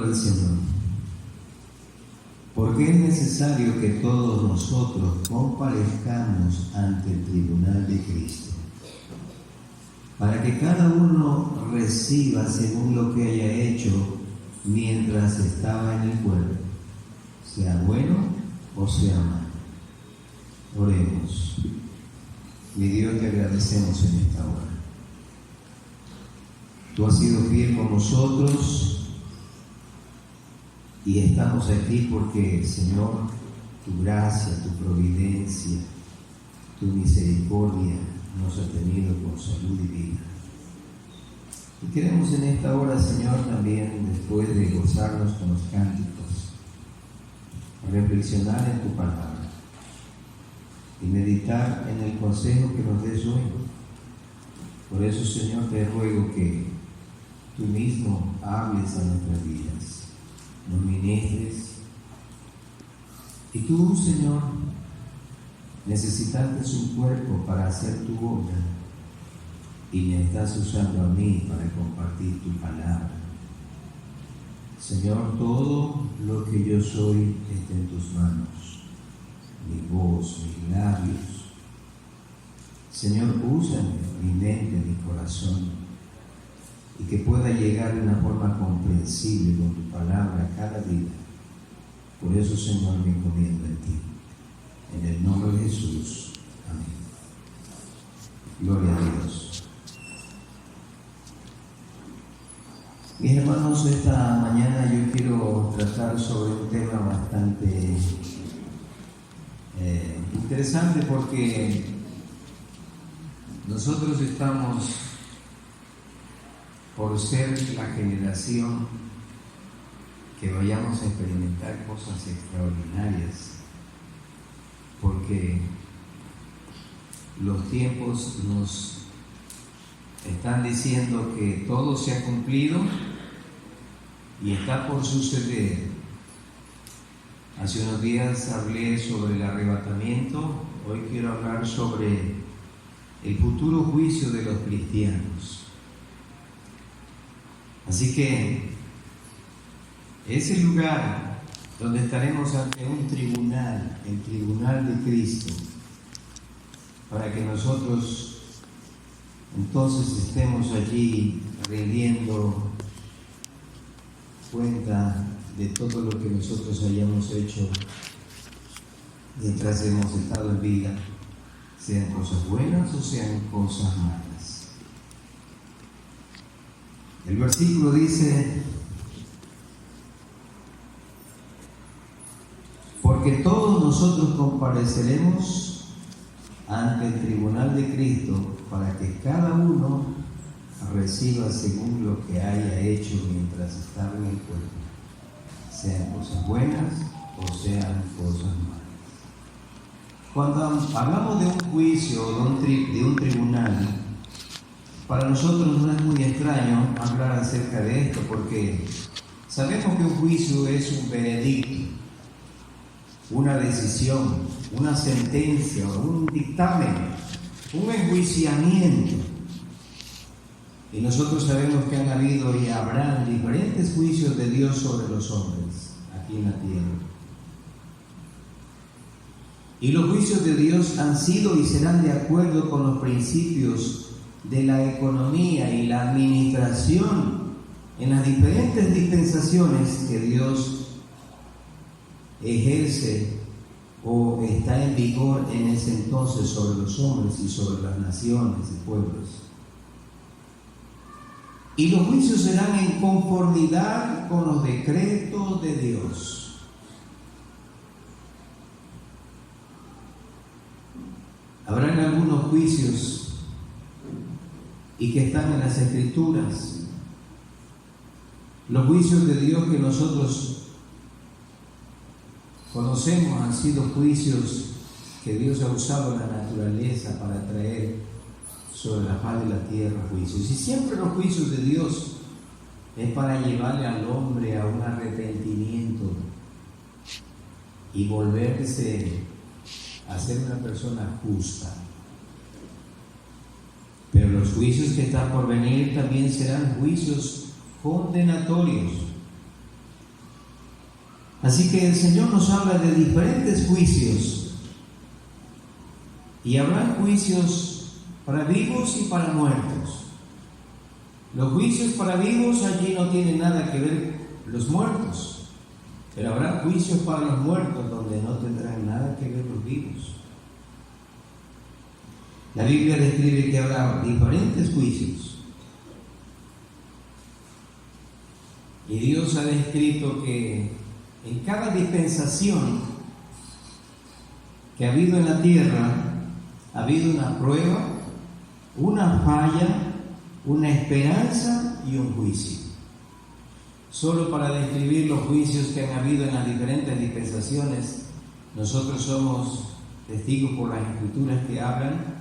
del Señor. Porque es necesario que todos nosotros comparezcamos ante el tribunal de Cristo, para que cada uno reciba según lo que haya hecho mientras estaba en el cuerpo, sea bueno o sea malo. Oremos. Mi Dios, te agradecemos en esta hora. Tú has sido fiel con nosotros y estamos aquí porque, Señor, tu gracia, tu providencia, tu misericordia nos ha tenido con salud y vida. Y queremos en esta hora, Señor, también, después de gozarnos con los cánticos, reflexionar en tu palabra y meditar en el consejo que nos des hoy. Por eso, Señor, te ruego que tú mismo hables a nuestras vidas, nos ministres. Y tú, Señor, necesitaste un cuerpo para hacer tu obra y me estás usando a mí para compartir tu palabra. Señor, todo lo que yo soy está en tus manos. Mi voz, mis labios. Señor, úsame, mi mente, mi corazón, y que pueda llegar de una forma comprensible con tu palabra cada día. Por eso, Señor, me encomiendo en ti. En el nombre de Jesús. Amén. Gloria a Dios. Mis hermanos, esta mañana yo quiero tratar sobre un tema bastante interesante, porque nosotros estamos por ser la generación que vayamos a experimentar cosas extraordinarias, porque los tiempos nos están diciendo que todo se ha cumplido y está por suceder. Hace unos días hablé sobre el arrebatamiento, hoy quiero hablar sobre el futuro juicio de los cristianos. Así que es el lugar donde estaremos ante un tribunal, el tribunal de Cristo, para que nosotros entonces estemos allí rindiendo cuenta de todo lo que nosotros hayamos hecho mientras hemos estado en vida, sean cosas buenas o sean cosas malas. El versículo dice: porque todos nosotros compareceremos ante el tribunal de Cristo, para que cada uno reciba según lo que haya hecho mientras estaba en el cuerpo, sean cosas buenas o sean cosas malas. Cuando hablamos de un juicio o de un tribunal, para nosotros no es muy extraño hablar acerca de esto, porque sabemos que un juicio es un veredicto, una decisión, una sentencia, un dictamen, un enjuiciamiento. Y nosotros sabemos que han habido y habrán diferentes juicios de Dios sobre los hombres aquí en la tierra. Y los juicios de Dios han sido y serán de acuerdo con los principios de la economía y la administración en las diferentes dispensaciones que Dios ejerce o está en vigor en ese entonces sobre los hombres y sobre las naciones y pueblos. Y los juicios serán en conformidad con los decretos de Dios. Habrán algunos juicios y que están en las Escrituras. Los juicios de Dios que nosotros conocemos han sido juicios que Dios ha usado en la naturaleza para traer sobre la faz de la tierra juicios. Y siempre los juicios de Dios es para llevarle al hombre a un arrepentimiento y volverse a ser una persona justa. Pero los juicios que están por venir también serán juicios condenatorios. Así que el Señor nos habla de diferentes juicios, y habrá juicios para vivos y para muertos. Los juicios para vivos, allí no tienen nada que ver los muertos, pero habrá juicios para los muertos donde no tendrán nada que ver los vivos. La Biblia describe que habrá diferentes juicios, y Dios ha descrito que en cada dispensación que ha habido en la tierra, ha habido una prueba, una falla, una esperanza y un juicio. Solo para describir los juicios que han habido en las diferentes dispensaciones, nosotros somos testigos por las Escrituras que hablan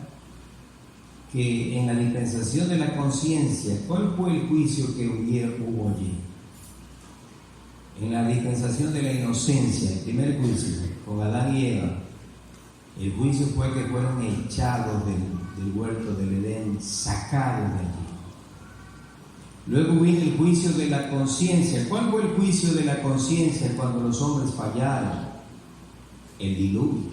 que en la dispensación de la conciencia, ¿cuál fue el juicio que hubo allí? En la dispensación de la inocencia, el primer juicio, con Adán y Eva, el juicio fue que fueron echados del huerto del Edén, sacados de allí. Luego vino el juicio de la conciencia. ¿Cuál fue el juicio de la conciencia cuando los hombres fallaron? El diluvio.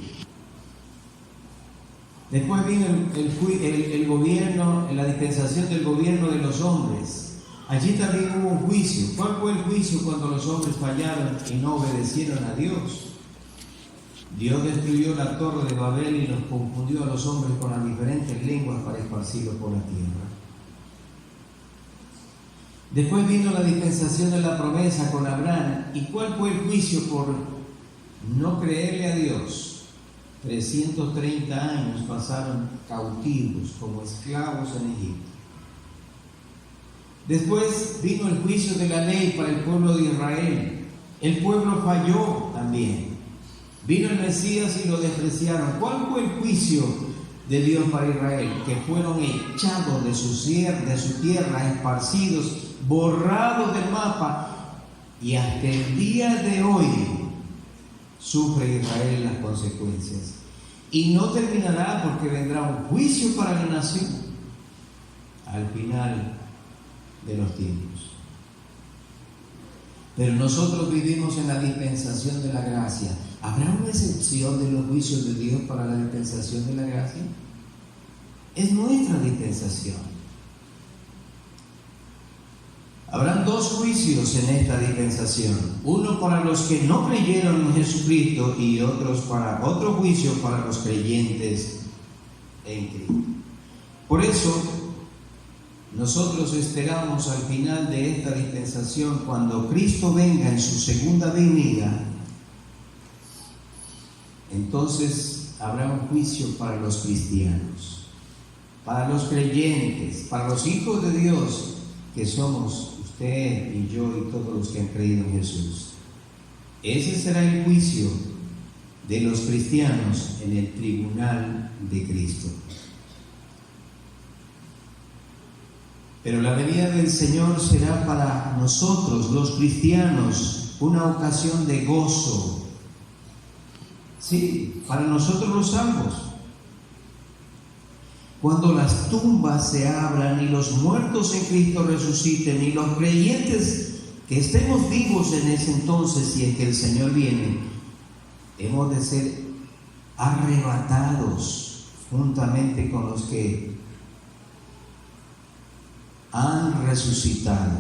Después vino el gobierno, la dispensación del gobierno de los hombres. Allí también hubo un juicio. ¿Cuál fue el juicio cuando los hombres fallaron y no obedecieron a Dios? Dios destruyó la torre de Babel y los confundió a los hombres con las diferentes lenguas para esparcirlos por la tierra. Después vino la dispensación de la promesa con Abraham. ¿Y cuál fue el juicio por no creerle a Dios? 330 años pasaron cautivos como esclavos en Egipto. Después vino el juicio de la ley para el pueblo de Israel. El pueblo falló también. Vino el Mesías y lo despreciaron. ¿Cuál fue el juicio de Dios para Israel? Que fueron echados de su tierra, esparcidos, borrados del mapa, y hasta el día de hoy sufre Israel las consecuencias. Y no terminará, porque vendrá un juicio para la nación al final de los tiempos. Pero nosotros vivimos en la dispensación de la gracia. ¿Habrá una excepción de los juicios de Dios para la dispensación de la gracia? Es nuestra dispensación. Habrán dos juicios en esta dispensación, uno para los que no creyeron en Jesucristo y otro juicio para los creyentes en Cristo. Por eso, nosotros esperamos al final de esta dispensación, cuando Cristo venga en su segunda venida, entonces habrá un juicio para los cristianos, para los creyentes, para los hijos de Dios, que somos usted y yo y todos los que han creído en Jesús. Ese será el juicio de los cristianos en el tribunal de Cristo. Pero la venida del Señor será para nosotros, los cristianos, una ocasión de gozo. Sí, para nosotros los salvos. Cuando las tumbas se abran y los muertos en Cristo resuciten y los creyentes que estemos vivos en ese entonces, si es que el Señor viene, hemos de ser arrebatados juntamente con los que han resucitado.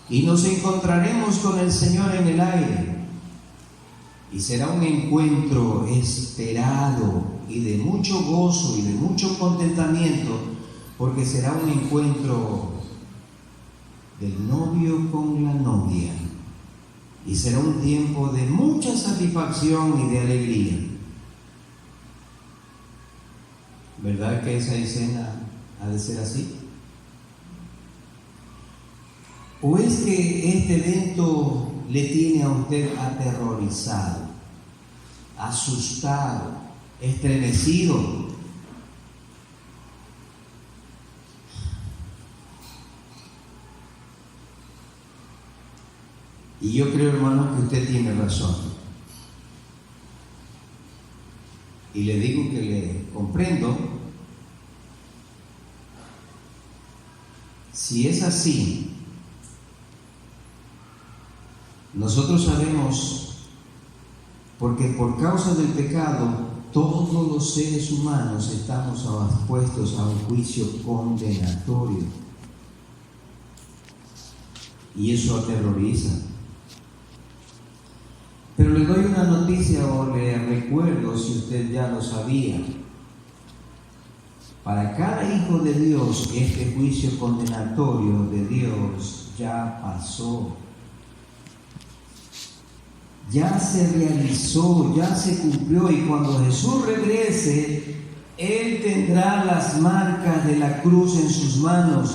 Y nos encontraremos con el Señor en el aire. Y será un encuentro esperado y de mucho gozo y de mucho contentamiento, porque será un encuentro del novio con la novia. Y será un tiempo de mucha satisfacción y de alegría. ¿Verdad que esa escena ha de ser así? ¿O es que este evento le tiene a usted aterrorizado, asustado, estremecido? Y yo creo, hermano, que usted tiene razón. Y le digo que le comprendo. Si es así, Nosotros sabemos, porque por causa del pecado, todos los seres humanos estamos expuestos a un juicio condenatorio. Y eso aterroriza. Pero le doy una noticia o le recuerdo, si usted ya lo sabía. Para cada hijo de Dios, este juicio condenatorio de Dios ya pasó. Ya se realizó, ya se cumplió, y cuando Jesús regrese, Él tendrá las marcas de la cruz en sus manos,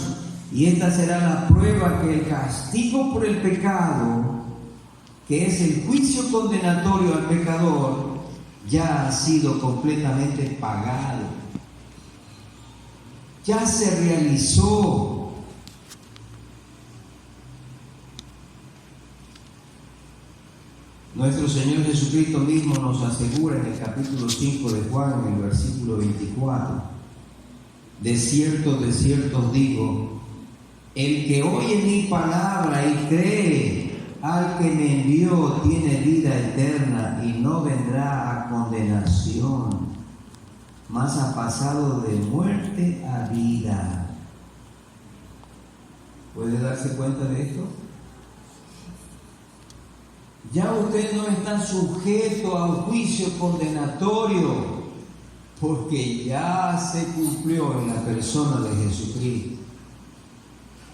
y esta será la prueba que el castigo por el pecado, que es el juicio condenatorio al pecador, ya ha sido completamente pagado. Ya se realizó. Nuestro Señor Jesucristo mismo nos asegura en el capítulo 5 de Juan, en el versículo 24, de cierto os digo, el que oye mi palabra y cree al que me envió tiene vida eterna y no vendrá a condenación, mas ha pasado de muerte a vida. ¿Puede darse cuenta de esto? Ya usted no está sujeto a un juicio condenatorio, porque ya se cumplió en la persona de Jesucristo.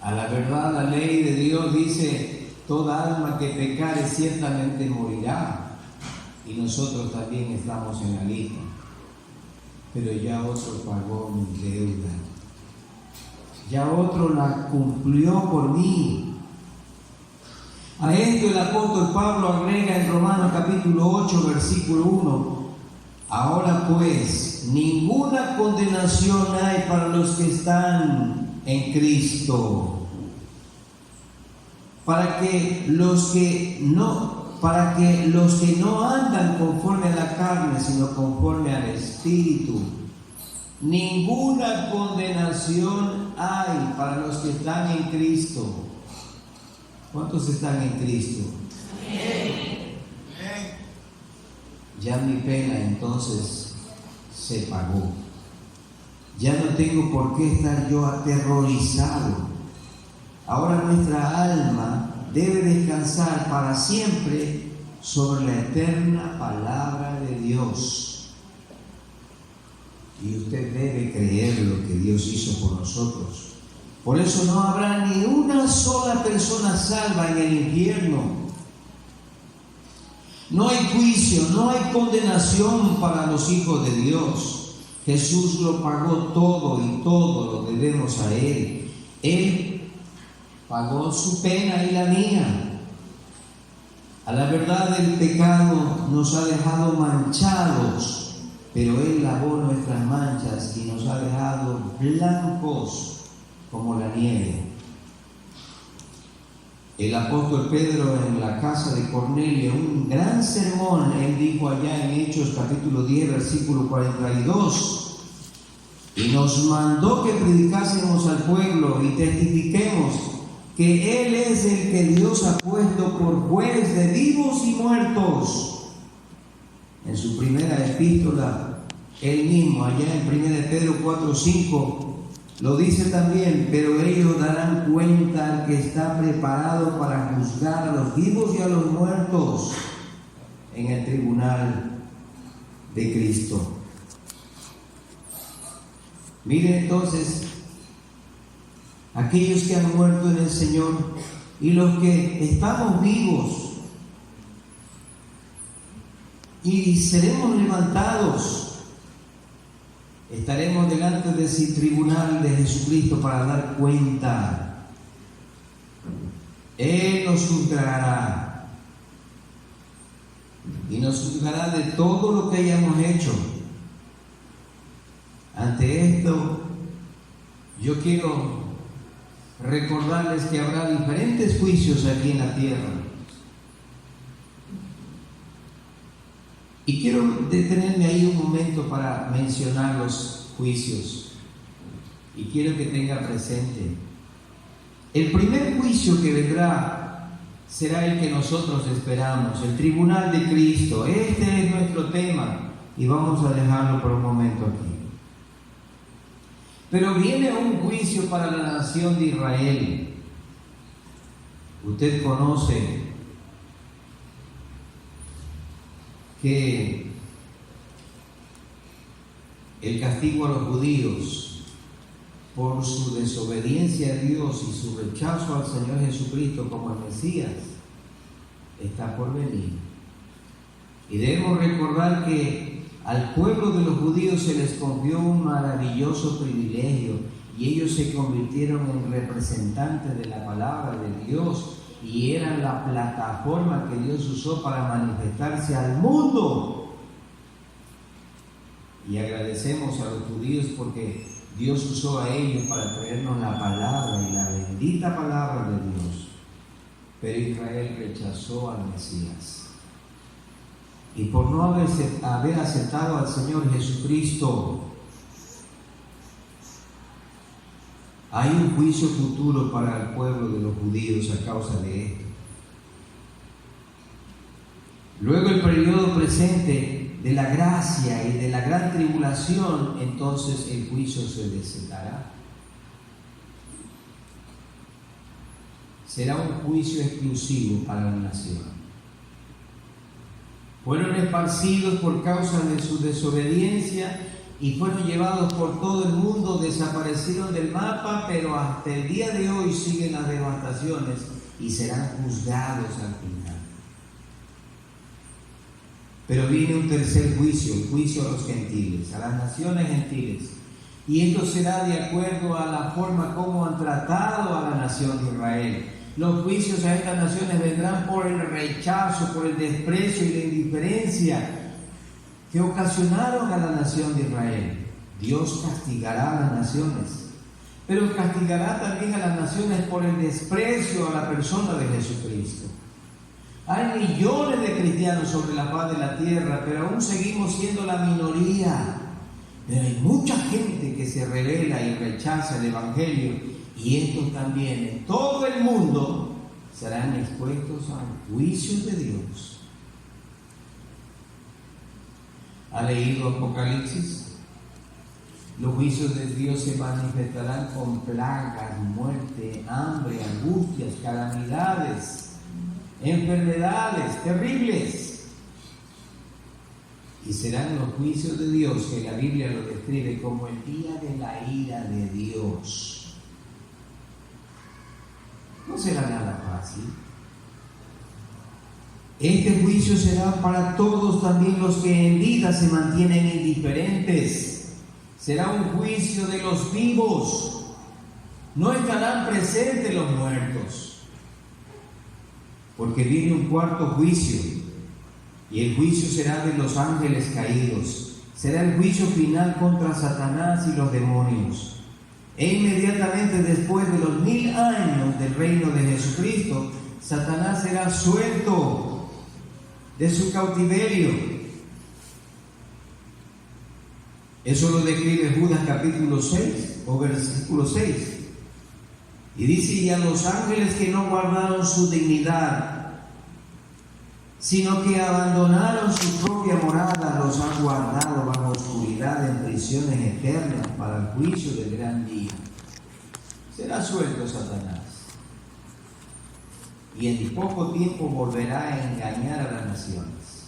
A la verdad, la ley de Dios dice, toda alma que pecare ciertamente morirá, y nosotros también estamos en la lista. Pero ya otro pagó mi deuda, ya otro la cumplió por mí. A esto el apóstol Pablo agrega en Romanos capítulo 8, versículo 1, ahora pues, ninguna condenación hay para los que están en Cristo, para que los que no andan conforme a la carne, sino conforme al Espíritu. Ninguna condenación hay para los que están en Cristo. ¿Cuántos están en Cristo? Ya mi pena entonces se pagó. Ya no tengo por qué estar yo aterrorizado. Ahora nuestra alma debe descansar para siempre sobre la eterna palabra de Dios. Y usted debe creer lo que Dios hizo por nosotros. Por eso no habrá ni una sola persona salva en el infierno. No hay juicio, no hay condenación para los hijos de Dios. Jesús lo pagó todo y todo lo debemos a Él. Él pagó su pena y la mía. A la verdad, el pecado nos ha dejado manchados, pero Él lavó nuestras manchas y nos ha dejado blancos como la nieve. El apóstol Pedro, en la casa de Cornelio, un gran sermón, él dijo allá en Hechos capítulo 10, versículo 42, y nos mandó que predicásemos al pueblo y testifiquemos que Él es el que Dios ha puesto por juez de vivos y muertos. En su primera epístola, él mismo, allá en 1 Pedro 4, 5, lo dice también, pero ellos darán cuenta al que está preparado para juzgar a los vivos y a los muertos en el tribunal de Cristo. Miren entonces, aquellos que han muerto en el Señor y los que estamos vivos y seremos levantados, estaremos delante de ese tribunal de Jesucristo para dar cuenta. Él nos juzgará y nos juzgará de todo lo que hayamos hecho. Ante esto, yo quiero recordarles que habrá diferentes juicios aquí en la tierra. Y quiero detenerme ahí un momento para mencionar los juicios. Y quiero que tenga presente. El primer juicio que vendrá será el que nosotros esperamos, el tribunal de Cristo. Este es nuestro tema y vamos a dejarlo por un momento aquí. Pero viene un juicio para la nación de Israel. Usted conoce que el castigo a los judíos por su desobediencia a Dios y su rechazo al Señor Jesucristo como el Mesías está por venir. Y debemos recordar que al pueblo de los judíos se les confió un maravilloso privilegio y ellos se convirtieron en representantes de la palabra de Dios y eran la plataforma que Dios usó para manifestarse al mundo. Y agradecemos a los judíos porque Dios usó a ellos para traernos la palabra y la bendita palabra de Dios. Pero Israel rechazó al Mesías. Y por no haber aceptado al Señor Jesucristo, hay un juicio futuro para el pueblo de los judíos a causa de esto. Luego el periodo presente de la gracia y de la gran tribulación, entonces el juicio se desatará. Será un juicio exclusivo para la nación. Fueron esparcidos por causa de su desobediencia y fueron llevados por todo el mundo, desaparecieron del mapa, pero hasta el día de hoy siguen las devastaciones y serán juzgados al final. Pero viene un tercer juicio, el juicio a los gentiles, a las naciones gentiles. Y esto será de acuerdo a la forma como han tratado a la nación de Israel. Los juicios a estas naciones vendrán por el rechazo, por el desprecio y la indiferencia que ocasionaron a la nación de Israel. Dios castigará a las naciones, pero castigará también a las naciones por el desprecio a la persona de Jesucristo. Hay millones de cristianos sobre la faz de la tierra, pero aún seguimos siendo la minoría. Pero hay mucha gente que se revela y rechaza el Evangelio, y estos también en todo el mundo serán expuestos al juicio de Dios. ¿Ha leído Apocalipsis? Los juicios de Dios se manifestarán con plagas, muerte, hambre, angustias, calamidades, enfermedades terribles. Y serán los juicios de Dios que la Biblia lo describe como el día de la ira de Dios. No será nada fácil. Este juicio será para todos, también los que en vida se mantienen indiferentes. Será un juicio de los vivos. No estarán presentes los muertos. Porque viene un cuarto juicio. Y el juicio será de los ángeles caídos. Será el juicio final contra Satanás y los demonios. E inmediatamente después de los 1000 años del reino de Jesucristo, Satanás será suelto de su cautiverio. Eso lo describe Judas capítulo 6 o versículo 6. Y dice: y a los ángeles que no guardaron su dignidad, sino que abandonaron su propia morada, los han guardado bajo oscuridad en prisiones eternas para el juicio del gran día. Será suelto Satanás, y en poco tiempo volverá a engañar a las naciones.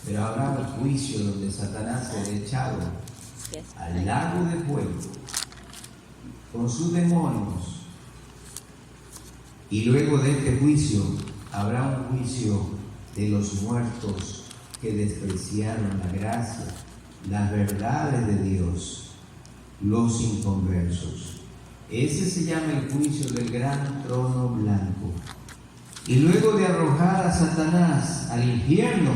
Pero habrá un juicio donde Satanás será echado al lago de fuego con sus demonios. Y luego de este juicio habrá un juicio de los muertos que despreciaron la gracia, las verdades de Dios, los inconversos. Ese se llama el juicio del gran trono blanco. Y luego de arrojar a Satanás al infierno,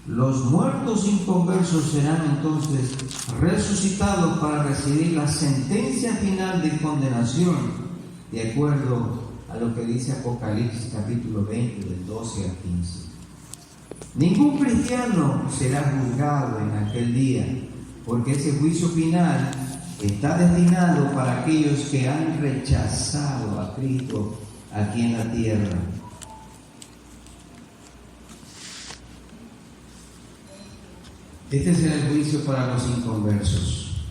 los muertos inconversos serán entonces resucitados para recibir la sentencia final de condenación, de acuerdo a lo que dice Apocalipsis capítulo 20, del 12 al 15. Ningún cristiano será juzgado en aquel día, porque ese juicio final está destinado para aquellos que han rechazado a Cristo aquí en la tierra. Este será el juicio para los inconversos.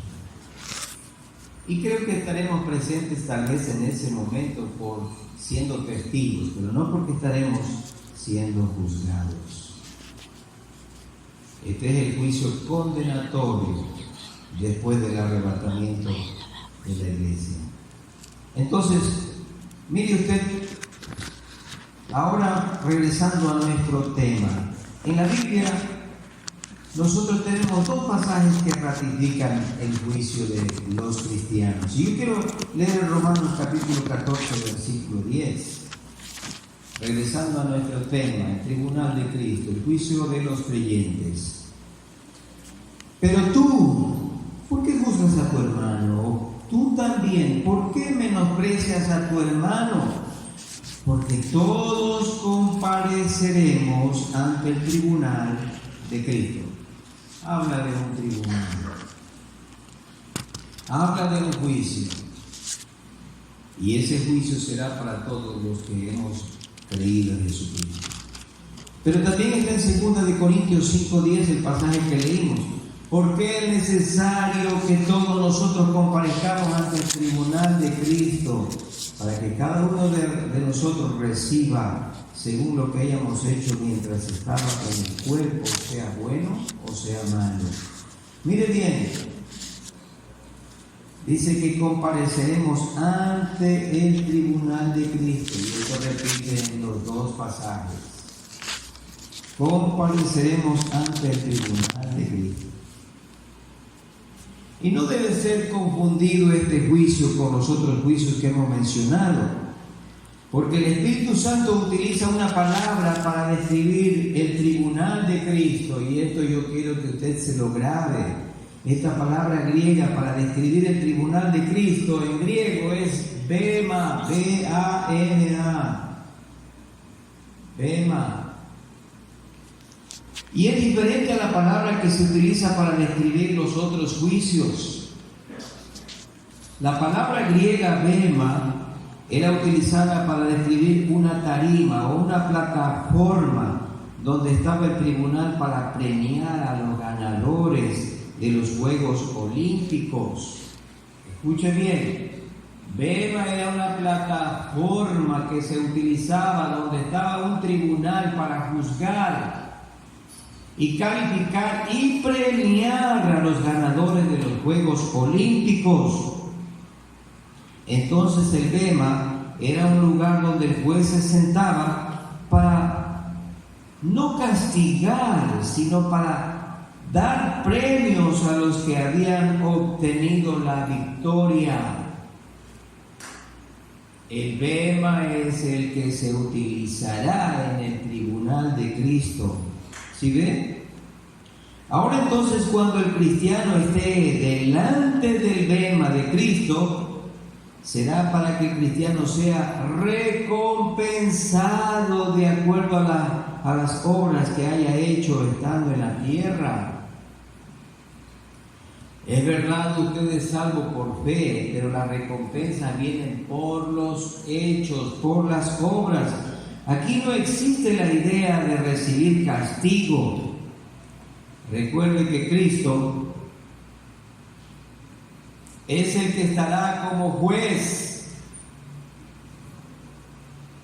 Y creo que estaremos presentes tal vez en ese momento por siendo testigos, pero no porque estaremos siendo juzgados. Este es el juicio condenatorio después del arrebatamiento de la iglesia. Entonces, mire usted, ahora regresando a nuestro tema, en la Biblia nosotros tenemos dos pasajes que ratifican el juicio de los cristianos. Y yo quiero leer Romanos capítulo 14, versículo 10. Regresando a nuestro tema, el tribunal de Cristo, el juicio de los creyentes. Pero tú, ¿por qué juzgas a tu hermano? Tú también, ¿por qué menosprecias a tu hermano? Porque todos compareceremos ante el tribunal de Cristo. Habla de un tribunal. Habla de un juicio. Y ese juicio será para todos los que hemos creído en Jesucristo. Pero también está en 2 Corintios 5:10 el pasaje que leímos. Porque es necesario que todos nosotros comparezcamos ante el tribunal de Cristo, para que cada uno de nosotros reciba según lo que hayamos hecho mientras estaba en el cuerpo, sea bueno o sea malo. Mire bien, dice que compareceremos ante el tribunal de Cristo, y eso repite en los dos pasajes. Compareceremos ante el tribunal de Cristo. Y no debe ser confundido este juicio con los otros juicios que hemos mencionado, porque el Espíritu Santo utiliza una palabra para describir el tribunal de Cristo, y esto yo quiero que usted se lo grabe. Esta palabra griega para describir el tribunal de Cristo en griego es bema, B-A-M-A, bema. Y es diferente a la palabra que se utiliza para describir los otros juicios. La palabra griega bema era utilizada para describir una tarima o una plataforma donde estaba el tribunal para premiar a los ganadores de los Juegos Olímpicos. Escuche bien, bema era una plataforma que se utilizaba donde estaba un tribunal para juzgar y calificar y premiar a los ganadores de los Juegos Olímpicos. Entonces el bema era un lugar donde el juez se sentaba para no castigar, sino para dar premios a los que habían obtenido la victoria. El bema es el que se utilizará en el tribunal de Cristo. ¿Sí ven? Ahora entonces, cuando el cristiano esté delante del bema de Cristo, será para que el cristiano sea recompensado de acuerdo a las obras que haya hecho estando en la tierra. Es verdad que usted es salvo por fe, pero las recompensas vienen por los hechos, por las obras. Aquí no existe la idea de recibir castigo. Recuerde que Cristo es el que estará como juez.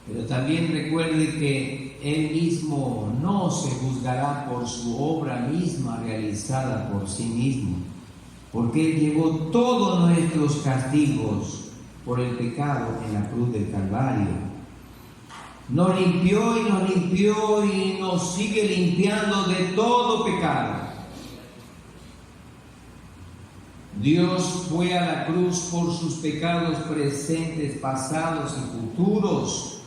Pero también recuerde que Él mismo no se juzgará por su obra misma realizada por sí mismo, porque Él llevó todos nuestros castigos por el pecado en la cruz del Calvario. Nos limpió y nos sigue limpiando de todo pecado. Dios fue a la cruz por sus pecados presentes, pasados y futuros.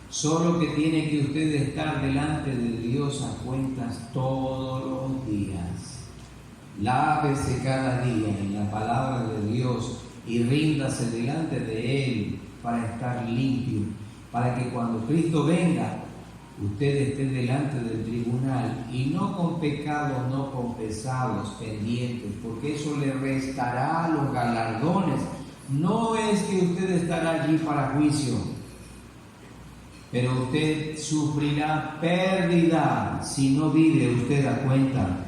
Solo que tiene que usted estar delante de Dios a cuentas todos los días. Lávese cada día en la palabra de Dios y ríndase delante de Él para estar limpio, para que cuando Cristo venga, usted esté delante del tribunal y no con pecados no confesados pendientes, porque eso le restará los galardones. No es que usted estará allí para juicio, pero usted sufrirá pérdida si no vive usted a cuenta.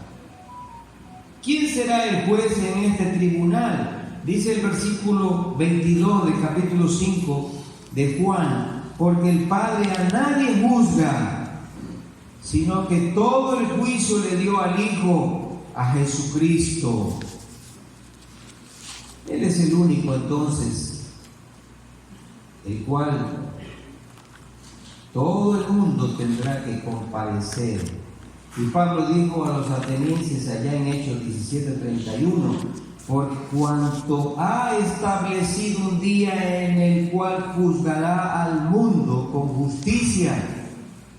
¿Quién será el juez en este tribunal? Dice el versículo 22 del capítulo 5 de Juan, porque el Padre a nadie juzga, sino que todo el juicio le dio al Hijo, a Jesucristo. Él es el único entonces, el cual todo el mundo tendrá que comparecer. Y Pablo dijo a los atenienses allá en Hechos 17:31, por cuanto ha establecido un día en el cual juzgará al mundo con justicia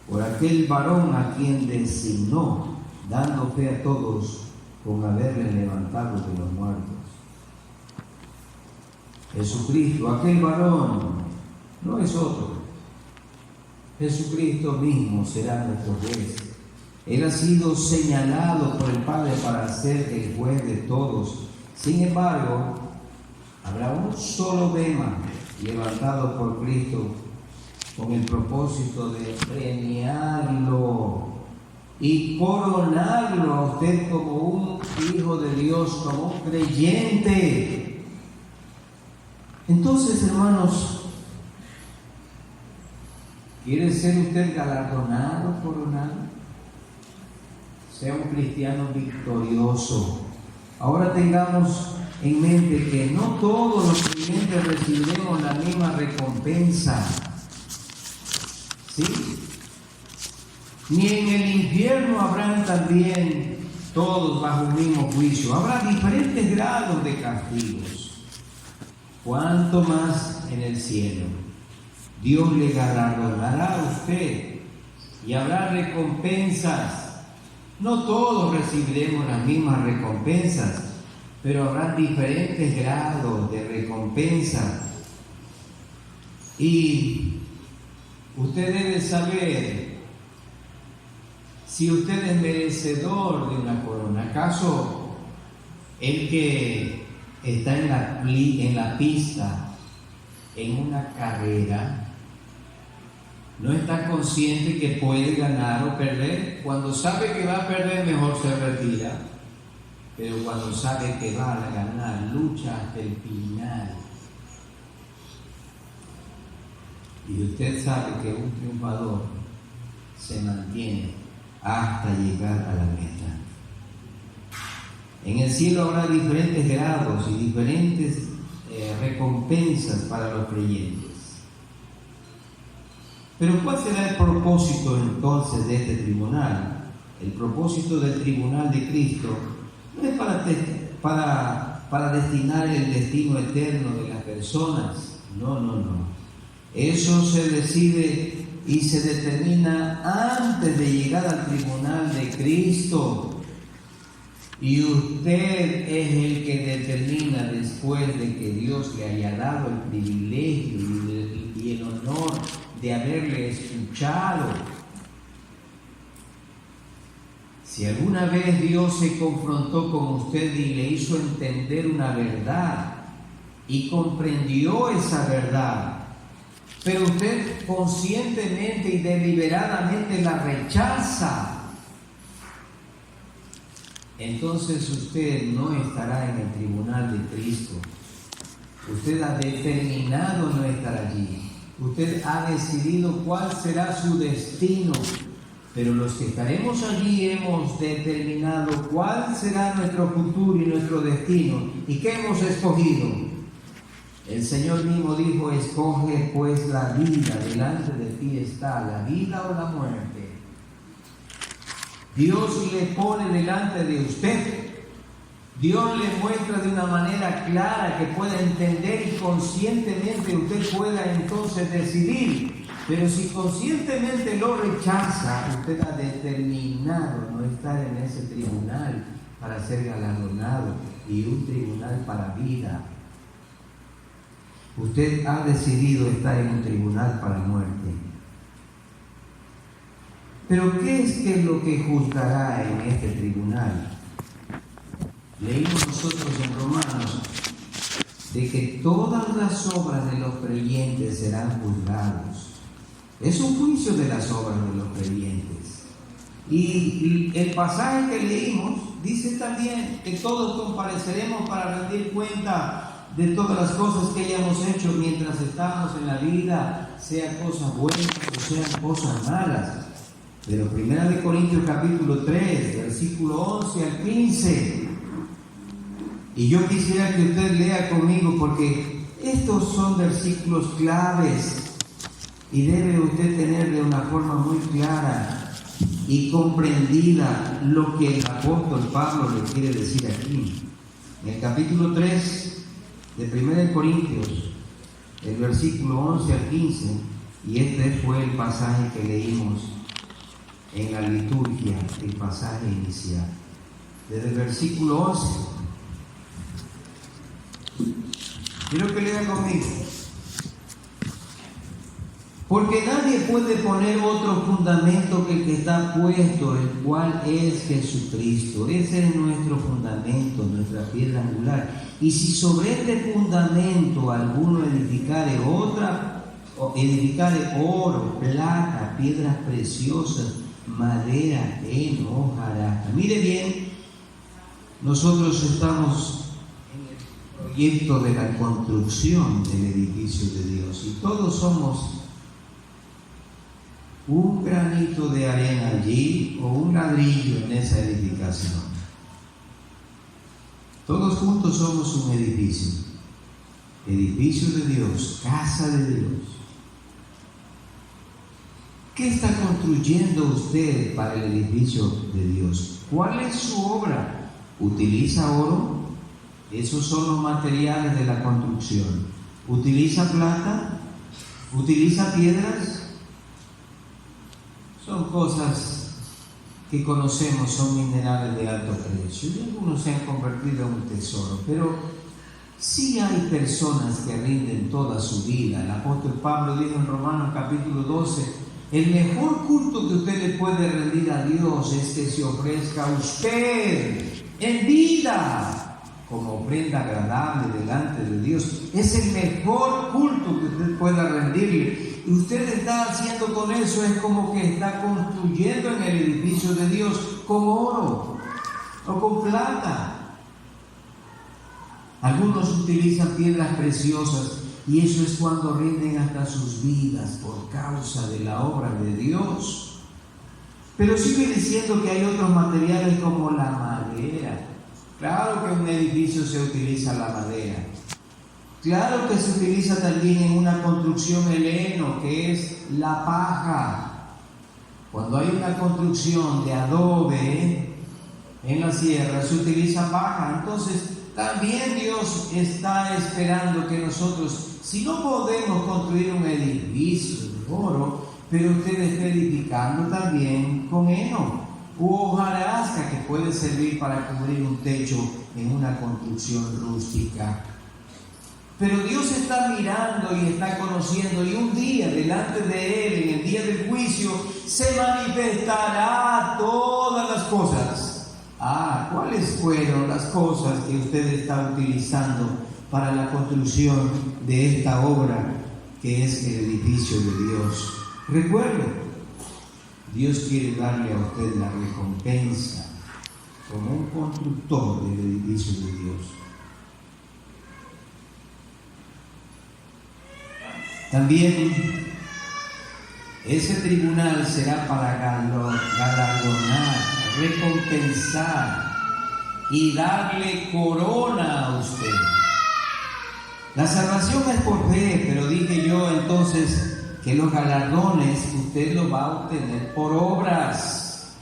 por aquel varón a quien designó, dando fe a todos con haberle levantado de los muertos. Jesucristo, aquel varón, no es otro. Jesucristo mismo será nuestro juez. Él ha sido señalado por el Padre para ser el juez de todos. Sin embargo, habrá un solo bema levantado por Cristo con el propósito de premiarlo y coronarlo a usted como un hijo de Dios, como un creyente. Entonces, hermanos, ¿quiere ser usted galardonado, coronado? Sea un cristiano victorioso. Ahora tengamos en mente que no todos los creyentes recibiremos la misma recompensa. ¿Sí? Ni en el infierno habrán también todos bajo un mismo juicio. Habrá diferentes grados de castigos. ¿Cuánto más en el cielo? Dios le galardonará a usted y habrá recompensas. No todos recibiremos las mismas recompensas, pero habrá diferentes grados de recompensa. Y usted debe saber si usted es merecedor de una corona. ¿Acaso el que está en la pista, en una carrera, no está consciente que puede ganar o perder? Cuando sabe que va a perder, mejor se retira. Pero cuando sabe que va a ganar, lucha hasta el final. Y usted sabe que un triunfador se mantiene hasta llegar a la meta. En el cielo habrá diferentes grados y diferentes recompensas para los creyentes. Pero ¿cuál será el propósito entonces de este tribunal? El propósito del tribunal de Cristo no es para destinar el destino eterno de las personas. No. Eso se decide y se determina antes de llegar al tribunal de Cristo. Y usted es el que determina, después de que Dios le haya dado el privilegio y el honor de haberle escuchado. Si alguna vez Dios se confrontó con usted y le hizo entender una verdad y comprendió esa verdad, pero usted conscientemente y deliberadamente la rechaza, entonces usted no estará en el tribunal de Cristo. Usted ha determinado no estar allí. Usted ha decidido cuál será su destino. Pero los que estaremos allí hemos determinado cuál será nuestro futuro y nuestro destino. ¿Y qué hemos escogido? El Señor mismo dijo: escoge pues la vida, delante de ti está la vida o la muerte. Dios le pone delante de usted. Dios le muestra de una manera clara que pueda entender y conscientemente usted pueda entonces decidir. Pero si conscientemente lo rechaza, usted ha determinado no estar en ese tribunal para ser galardonado, y un tribunal para vida. Usted ha decidido estar en un tribunal para muerte. Pero ¿qué es lo que juzgará en este tribunal? Leímos nosotros en Romanos de que todas las obras de los creyentes serán juzgados. Es un juicio de las obras de los creyentes. Y el pasaje que leímos dice también que todos compareceremos para rendir cuenta de todas las cosas que hayamos hecho mientras estamos en la vida, sean cosas buenas o sean cosas malas. Pero 1 Corintios capítulo 3, versículo 11 al 15. Y yo quisiera que usted lea conmigo, porque estos son versículos claves y debe usted tener de una forma muy clara y comprendida lo que el apóstol Pablo le quiere decir aquí. En el capítulo 3 de 1 Corintios, el versículo 11 al 15, y este fue el pasaje que leímos en la liturgia, el pasaje inicial. Desde el versículo 11. Quiero que lea conmigo. Porque nadie puede poner otro fundamento que el que está puesto, el cual es Jesucristo. Ese es nuestro fundamento, nuestra piedra angular. Y si sobre este fundamento alguno edificare oro, plata, piedras preciosas, madera, heno, hojarasca. Mire bien, nosotros estamos en el proyecto de la construcción del edificio de Dios y todos somos un granito de arena allí o un ladrillo en esa edificación. Todos juntos somos un edificio de Dios, casa de Dios. ¿Qué está construyendo usted para el edificio de Dios? ¿Cuál es su obra? ¿Utiliza oro? Esos son los materiales de la construcción. ¿Utiliza plata? ¿Utiliza piedras? Son cosas que conocemos, son minerales de alto precio y algunos se han convertido en un tesoro, pero sí hay personas que rinden toda su vida. El apóstol Pablo dijo en Romanos capítulo 12: el mejor culto que usted le puede rendir a Dios es que se ofrezca a usted en vida como ofrenda agradable delante de Dios. Es el mejor culto que usted pueda rendirle. Y usted está haciendo con eso, es como que está construyendo en el edificio de Dios con oro o con plata. Algunos utilizan piedras preciosas y eso es cuando rinden hasta sus vidas por causa de la obra de Dios. Pero sigue diciendo que hay otros materiales como la madera. Claro que en un edificio se utiliza la madera. Claro que se utiliza también en una construcción el heno, que es la paja. Cuando hay una construcción de adobe en la sierra, se utiliza paja. Entonces, también Dios está esperando que nosotros, si no podemos construir un edificio de oro, pero usted esté edificando también con heno u hojarasca, que puede servir para cubrir un techo en una construcción rústica. Pero Dios está mirando y está conociendo, y un día delante de Él, en el día del juicio, se manifestará todas las cosas. ¿Cuáles fueron las cosas que usted está utilizando para la construcción de esta obra que es el edificio de Dios? Recuerde, Dios quiere darle a usted la recompensa como un constructor del edificio de Dios. También ese tribunal será para galardonar, recompensar y darle corona a usted. La salvación es por fe, pero dije yo entonces que los galardones usted los va a obtener por obras.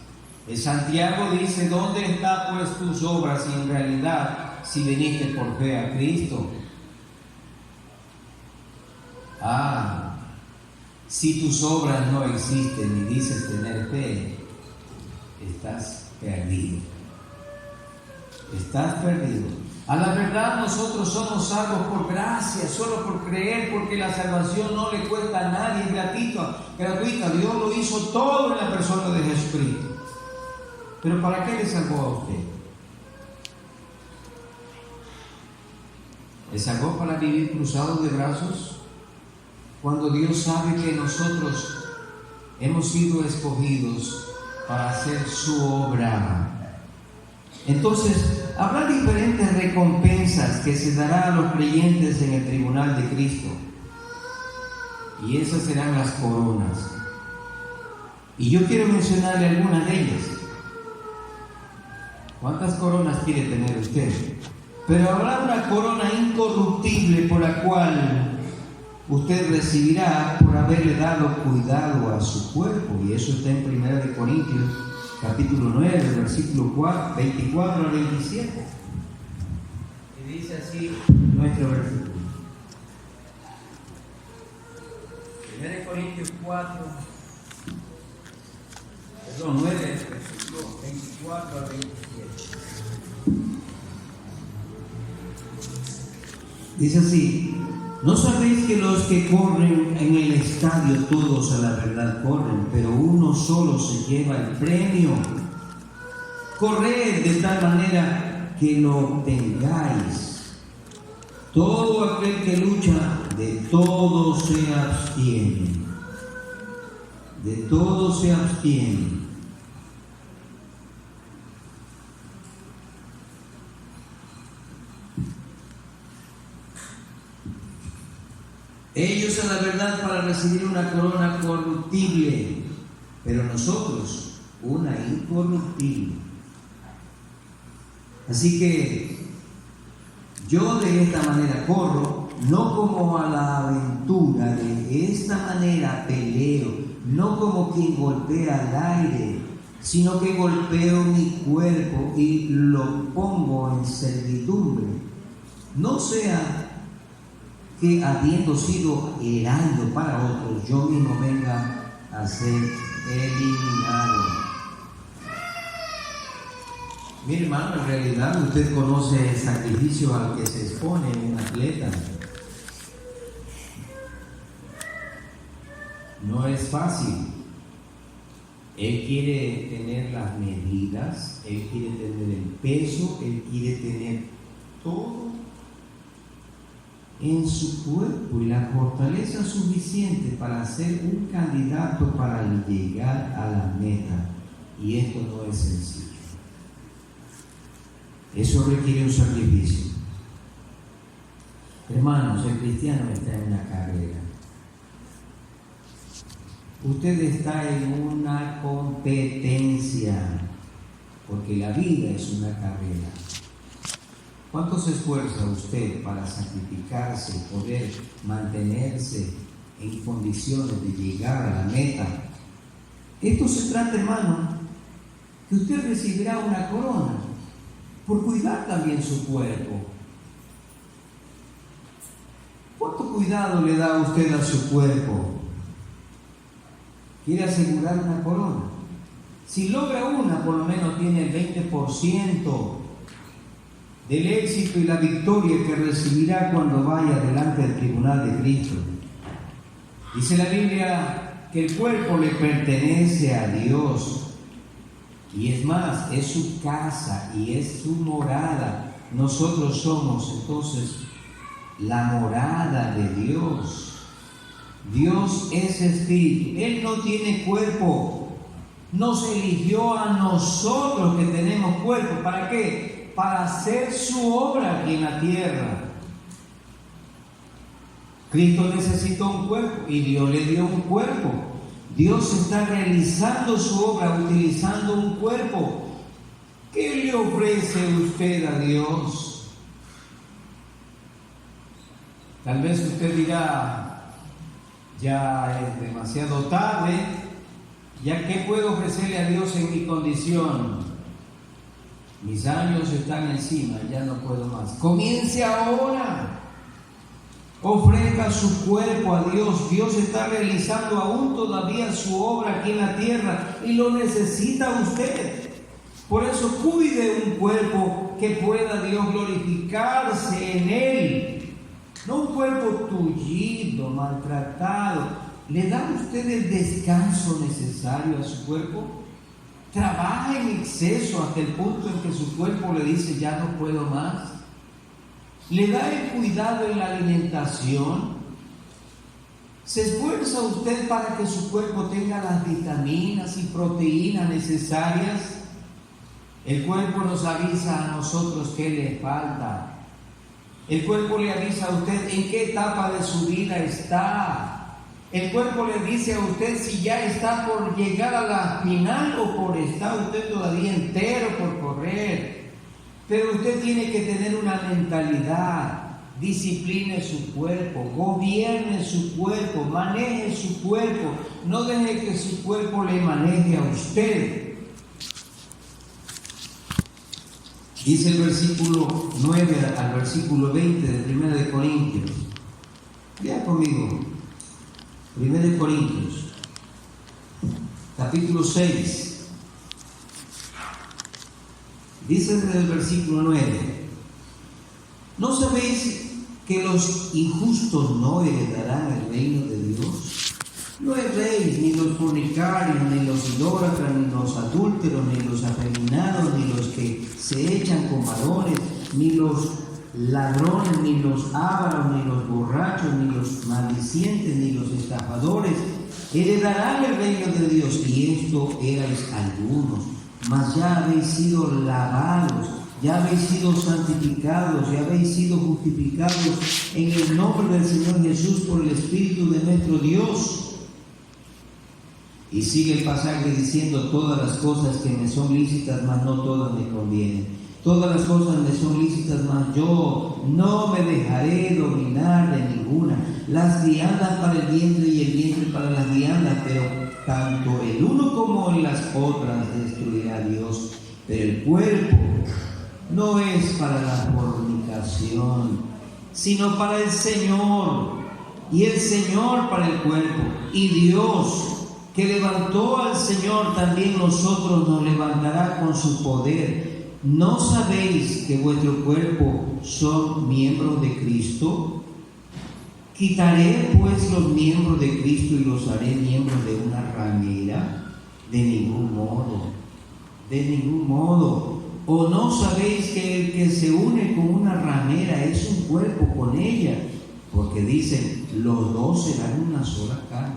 Santiago dice: ¿dónde están pues tus obras? Y en realidad, si viniste por fe a Cristo. Si tus obras no existen y dices tener fe, estás perdido. Estás perdido. A la verdad, nosotros somos salvos por gracia, solo por creer, porque la salvación no le cuesta a nadie, es gratuita. Dios lo hizo todo en la persona de Jesucristo. Pero ¿para qué le salvó a usted? ¿Le salvó para vivir cruzado de brazos? Cuando Dios sabe que nosotros hemos sido escogidos para hacer su obra. Entonces, habrá diferentes recompensas que se dará a los creyentes en el tribunal de Cristo. Y esas serán las coronas. Y yo quiero mencionarle algunas de ellas. ¿Cuántas coronas quiere tener usted? Pero habrá una corona incorruptible por la cual usted recibirá por haberle dado cuidado a su cuerpo. Y eso está en 1 Corintios, capítulo 9, versículo 24 al 27. Y dice así nuestro versículo. 1 Corintios 9, versículo 24 al 27. Dice así: ¿no sabéis que los que corren en el estadio todos a la verdad corren, pero uno solo se lleva el premio? Corred de tal manera que lo obtengáis. Todo aquel que lucha, de todo se abstiene. De todo se abstiene. Ellos a la verdad para recibir una corona corruptible, pero nosotros una incorruptible. Así que yo de esta manera corro, no como a la aventura, de esta manera peleo, no como quien golpea al aire, sino que golpeo mi cuerpo y lo pongo en servidumbre. No sea que habiendo sido heraldo para otros, yo mismo venga a ser eliminado. Mire, hermano, en realidad usted conoce el sacrificio al que se expone un atleta. No es fácil. Él quiere tener las medidas, él quiere tener el peso, él quiere tener todo en su cuerpo y la fortaleza suficiente para ser un candidato para llegar a la meta. Y esto no es sencillo. Eso requiere un sacrificio. Hermanos, el cristiano está en una carrera. Usted está en una competencia, porque la vida es una carrera. ¿Cuánto se esfuerza usted para sacrificarse y poder mantenerse en condiciones de llegar a la meta? Esto se trata, hermano, que usted recibirá una corona por cuidar también su cuerpo. ¿Cuánto cuidado le da usted a su cuerpo? ¿Quiere asegurar una corona? Si logra una, por lo menos tiene el 20% del éxito y la victoria que recibirá cuando vaya delante del tribunal de Cristo. Dice la Biblia que el cuerpo le pertenece a Dios, y es más, es su casa y es su morada. Nosotros somos entonces la morada de Dios. Dios es espíritu, Él no tiene cuerpo, nos eligió a nosotros que tenemos cuerpo. ¿Para qué? Para hacer su obra aquí en la tierra. Cristo necesitó un cuerpo y Dios le dio un cuerpo. Dios está realizando su obra utilizando un cuerpo. ¿Qué le ofrece usted a Dios? Tal vez usted dirá: ya es demasiado tarde, ¿ya qué puedo ofrecerle a Dios en mi condición? Mis años están encima, ya no puedo más. Comience ahora. Ofrezca su cuerpo a Dios. Dios está realizando aún todavía su obra aquí en la tierra y lo necesita usted. Por eso cuide un cuerpo que pueda Dios glorificarse en él. No un cuerpo tullido, maltratado. ¿Le da usted el descanso necesario a su cuerpo? ¿Trabaja en exceso hasta el punto en que su cuerpo le dice ya no puedo más? ¿Le da el cuidado en la alimentación? ¿Se esfuerza usted para que su cuerpo tenga las vitaminas y proteínas necesarias? El cuerpo nos avisa a nosotros qué le falta. El cuerpo le avisa a usted en qué etapa de su vida está. El cuerpo le dice a usted si ya está por llegar a la final o por estar usted todavía entero por correr. Pero usted tiene que tener una mentalidad. Discipline su cuerpo, gobierne su cuerpo, maneje su cuerpo. No deje que su cuerpo le maneje a usted. Dice el versículo 9 al versículo 20 de 1 de Corintios. Vea conmigo. 1 de Corintios, capítulo 6. Dice desde el versículo 9. ¿No sabéis que los injustos no heredarán el reino de Dios? No erréis, ni los fornicarios, ni los idólatras, ni los adúlteros, ni los afeminados, ni los que se echan con varones, ni los ladrones, ni los ávaros, ni los borrachos, ni los maldicientes, ni los estafadores heredarán el reino de Dios. Y esto erais algunos, mas ya habéis sido lavados, ya habéis sido santificados, ya habéis sido justificados en el nombre del Señor Jesús por el Espíritu de nuestro Dios. Y sigue el pasaje diciendo: todas las cosas que me son lícitas, mas no todas me convienen. Todas las cosas me son lícitas, mas yo no me dejaré dominar de ninguna. Las viandas para el vientre y el vientre para las viandas, pero tanto el uno como las otras destruirá Dios. Pero el cuerpo no es para la fornicación, sino para el Señor, y el Señor para el cuerpo. Y Dios, que levantó al Señor, también nosotros nos levantará con su poder. ¿No sabéis que vuestro cuerpo son miembros de Cristo? ¿Quitaré pues los miembros de Cristo y los haré miembros de una ramera? De ningún modo, de ningún modo. ¿O no sabéis que el que se une con una ramera es un cuerpo con ella? Porque dicen, los dos serán una sola carne.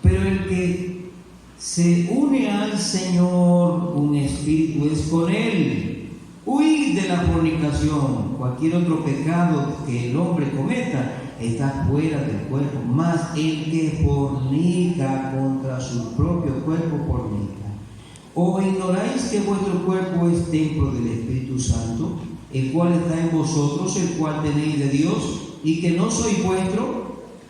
Pero el que se une al Señor, un espíritu es con Él. Huid de la fornicación. Cualquier otro pecado que el hombre cometa está fuera del cuerpo, mas el que fornica contra su propio cuerpo fornica. ¿O ignoráis que vuestro cuerpo es templo del Espíritu Santo, el cual está en vosotros, el cual tenéis de Dios, y que no sois vuestro?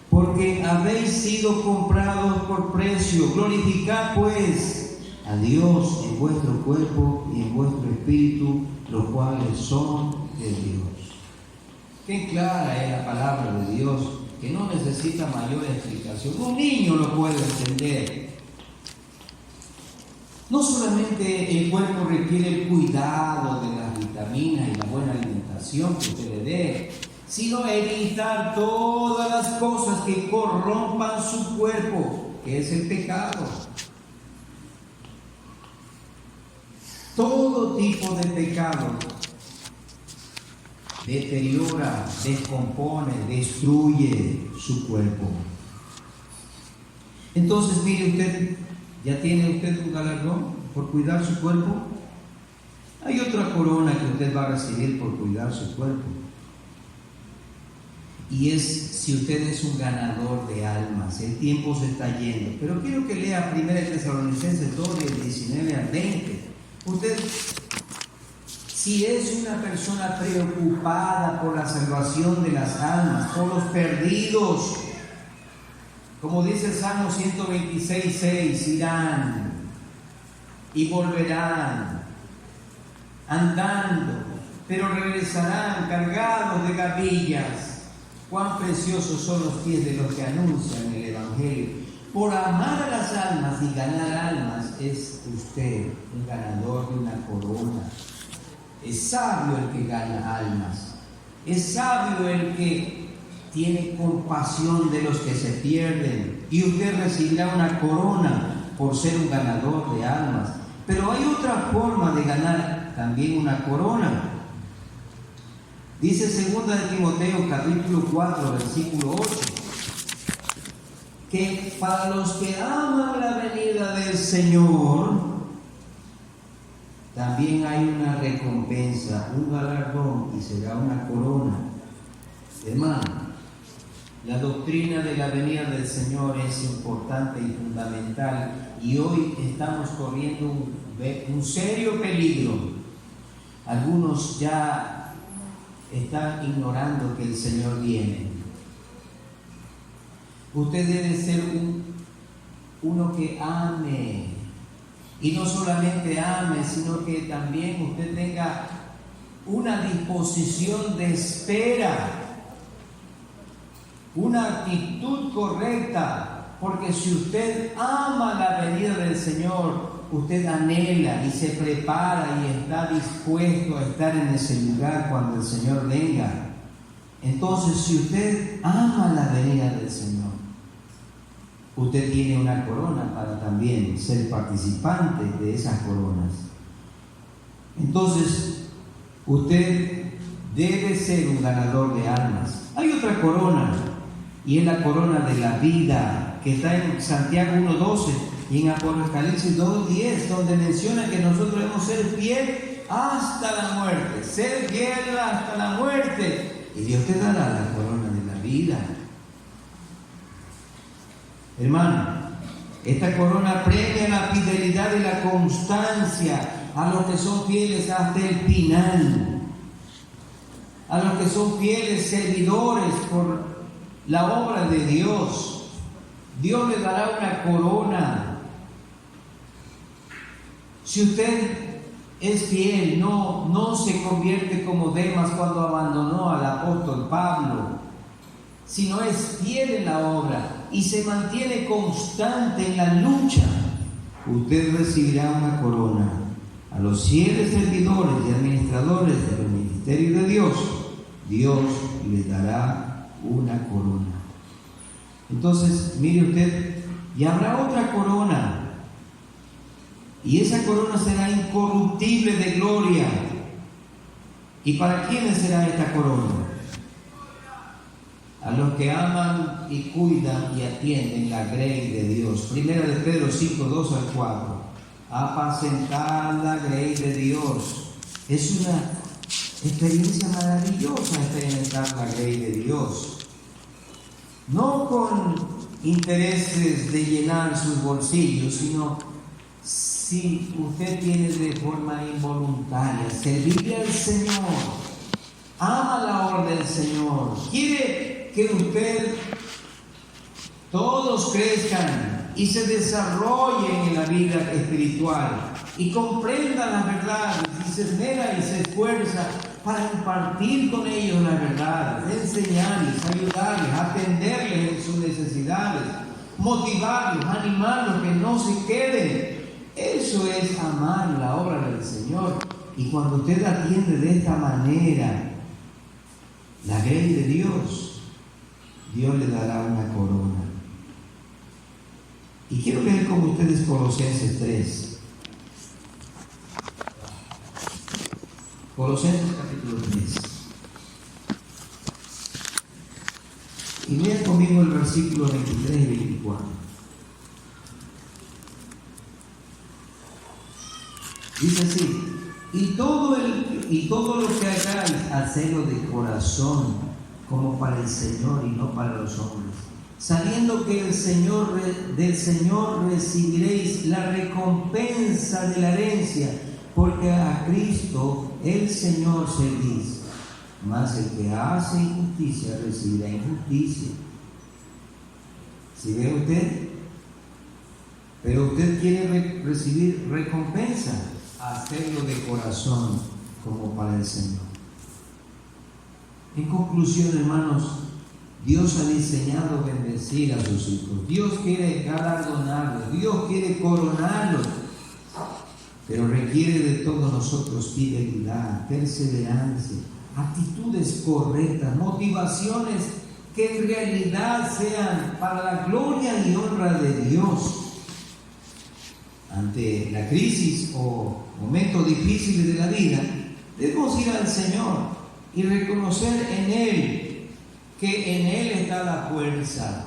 Porque habéis sido comprados por precio. Glorificad pues a Dios en vuestro cuerpo y en vuestro espíritu, los cuales son de Dios. Qué clara es la palabra de Dios, que no necesita mayor explicación. Un niño lo puede entender. No solamente el cuerpo requiere el cuidado de las vitaminas y la buena alimentación que usted le dé, sino evitar todas las cosas que corrompan su cuerpo, que es el pecado. Todo tipo de pecado deteriora, descompone, destruye su cuerpo. Entonces, mire usted, ¿ya tiene usted un galardón por cuidar su cuerpo? Hay otra corona que usted va a recibir por cuidar su cuerpo. Y es si usted es un ganador de almas. El tiempo se está yendo, pero quiero que lea 1 Tesalonicenses 2, del 19 al 20. Usted, si es una persona preocupada por la salvación de las almas, por los perdidos, como dice el Salmo 126:6, irán y volverán andando, pero regresarán cargados de gavillas. Cuán preciosos son los pies de los que anuncian el Evangelio. Por amar a las almas y ganar almas es usted un ganador de una corona. Es sabio el que gana almas. Es sabio el que tiene compasión de los que se pierden. Y usted recibirá una corona por ser un ganador de almas. Pero hay otra forma de ganar también una corona. Dice 2 de Timoteo capítulo 4 versículo 8 que para los que aman la venida del Señor también hay una recompensa, un galardón, y será una corona. Hermano, la doctrina de la venida del Señor es importante y fundamental, y hoy estamos corriendo un serio peligro. Algunos ya están ignorando que el Señor viene. Usted debe ser uno que ame, y no solamente ame, sino que también usted tenga una disposición de espera, una actitud correcta, porque si usted ama la venida del Señor, usted anhela y se prepara y está dispuesto a estar en ese lugar cuando el Señor venga. Entonces, si usted ama la venida del Señor, usted tiene una corona para también ser participante de esas coronas. Entonces, usted debe ser un ganador de almas. Hay otra corona, y es la corona de la vida, que está en Santiago 1:12 y en Apocalipsis 2:10, donde menciona que nosotros debemos ser fiel hasta la muerte, ser fiel hasta la muerte, y Dios te dará la corona de la vida. Hermano, esta corona premia la fidelidad y la constancia a los que son fieles hasta el final, a los que son fieles servidores por la obra de Dios. Dios le dará una corona. Si usted es fiel, no se convierte como Demas cuando abandonó al apóstol Pablo, sino es fiel en la obra y se mantiene constante en la lucha, usted recibirá una corona. A los fieles servidores y administradores del ministerio de Dios, Dios les dará una corona. Entonces, mire usted, y habrá otra corona, y esa corona será incorruptible de gloria. ¿Y para quiénes será esta corona? A los que aman y cuidan y atienden la grey de Dios. Primera de Pedro 5:2-4. Apacentar la grey de Dios. Es una experiencia maravillosa experimentar la grey de Dios. No con intereses de llenar sus bolsillos, sino si usted tiene de forma involuntaria servirle al Señor, ama la obra del Señor, quiere que usted, todos crezcan y se desarrollen en la vida espiritual y comprendan las verdades, y se esmera y se esfuerza para impartir con ellos las verdades, enseñarles, ayudarles, atenderles en sus necesidades, motivarlos, animarlos, que no se queden. Eso es amar la obra del Señor. Y cuando usted atiende de esta manera la grey de Dios, Dios le dará una corona. Y quiero leer con ustedes Colosenses 3. Colosenses capítulo 3. Y lean conmigo el versículo 23 y 24. Dice así: y todo lo que hagáis, hacedlo de corazón, como para el Señor y no para los hombres, sabiendo que del Señor recibiréis la recompensa de la herencia, porque a Cristo el Señor servís. Mas el que hace injusticia recibirá injusticia. ¿Sí ve usted? Pero usted quiere recibir recompensa, hacerlo de corazón como para el Señor. En conclusión, hermanos, Dios ha diseñado bendecir a sus hijos. Dios quiere galardonarlos, Dios quiere coronarlos, pero requiere de todos nosotros fidelidad, perseverancia, actitudes correctas, motivaciones que en realidad sean para la gloria y honra de Dios. Ante la crisis o momentos difíciles de la vida, debemos ir al Señor y reconocer en Él que en Él está la fuerza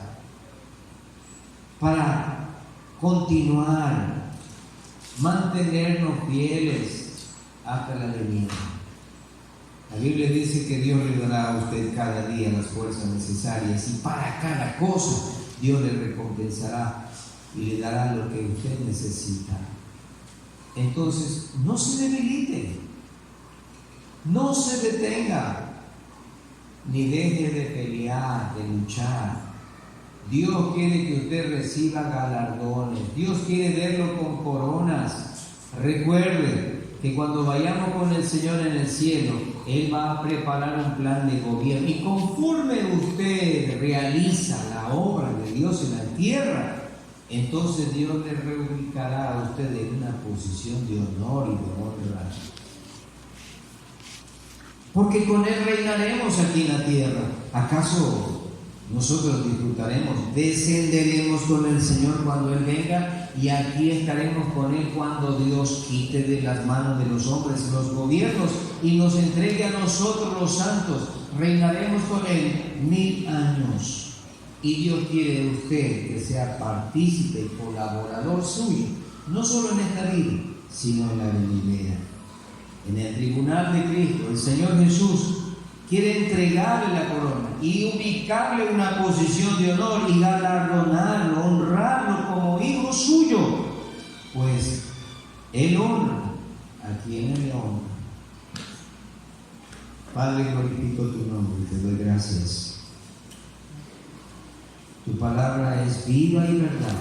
para continuar, mantenernos fieles, hasta la venida. La Biblia dice que Dios le dará a usted cada día las fuerzas necesarias y para cada cosa Dios le recompensará y le dará lo que usted necesita. Entonces, no se debilite, no se detenga, ni deje de pelear, de luchar. Dios quiere que usted reciba galardones, Dios quiere verlo con coronas. Recuerde que cuando vayamos con el Señor en el cielo, Él va a preparar un plan de gobierno y conforme usted realiza la obra de Dios en la tierra, entonces Dios le reubicará a usted en una posición de honor y de honra. Porque con Él reinaremos aquí en la tierra. ¿Acaso nosotros disfrutaremos, descenderemos con el Señor cuando Él venga y aquí estaremos con Él cuando Dios quite de las manos de los hombres los gobiernos y nos entregue a nosotros los santos? Reinaremos con Él 1000 años. Y Dios quiere de usted que sea partícipe y colaborador suyo, no solo en esta vida, sino en la venidera. En el tribunal de Cristo, el Señor Jesús quiere entregarle la corona y ubicarle una posición de honor y galardonarlo, honrarlo como hijo suyo, pues Él honra a quien Él le honra. Padre, glorifico tu nombre y te doy gracias. Tu palabra es viva y verdad.